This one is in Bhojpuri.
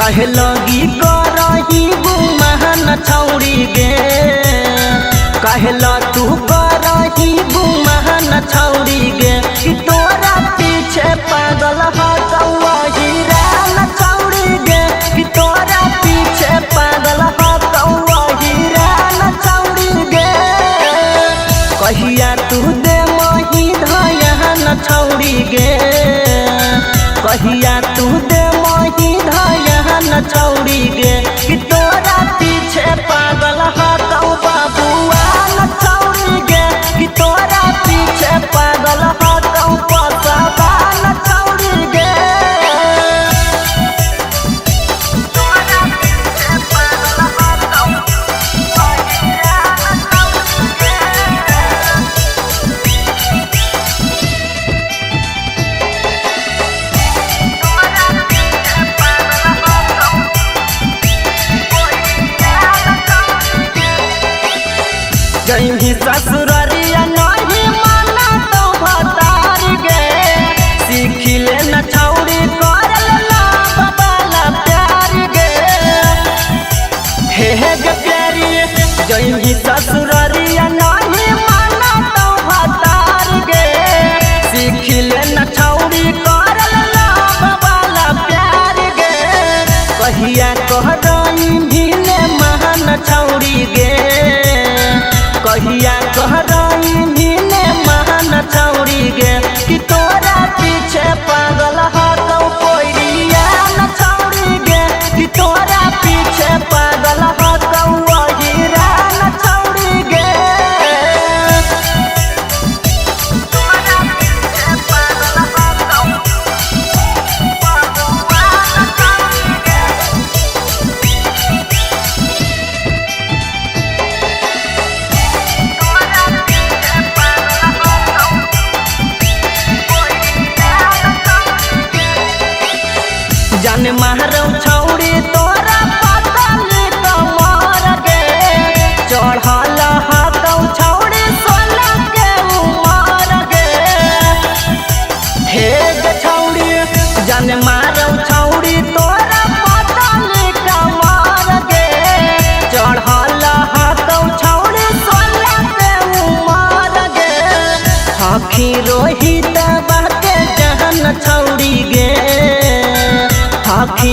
कहे लगी करही गुमान छौड़ी गे कहे तू करही गुमान छौड़ी गे कि तोरा पीछे पागल हकौआ हीरान छौड़ी गे कि तोरा पीछे पागल हकौआ हीरान छौड़ी गे कहिया तू दे मही धयान छौड़ी गे कहिया तू दे मही धयान छौड़ी गे कि तोरा पीछे पागल हकौ बाबुआन छौड़ी गे कि तोरा पीछे पागल हकौ पसबान छौड़ी गे तोरा पीछे पागल हकौ हीरान छौड़ी गे जइही ससुररिया नहीं माना तो भतार गे सीखी ले न छौड़ी करल लाभ वाला प्यार गे हे गे प्यारी जइही ससुररिया नहीं माना तो भतार गे सीखी ले न छौड़ी करल लाभ वाला प्यार गे कहिया कह रही ने महान छौड़ी गे कहिया कह रही ने महान छौड़ी गे कि तोरा पीछे पागल हकौ कोइरिया न छौड़ी गे कि तोरा पीछे पागल हकौ हीरा न छौड़ी गे तोरा पीछे पागल हकौ बाबुआ न छौड़ी गे जाने मारौ छौड़ी तोरा पतल कमर गे चढ़ल हकौ छौड़ी 16 के उमर गे हे गे छौड़ी जाने मारौ छौड़ी तोरा पतल कमर गे चढ़ल हकौ छौड़ी 16 के उमर गे हखी रोहित बाके जहन छौड़ी गे हखी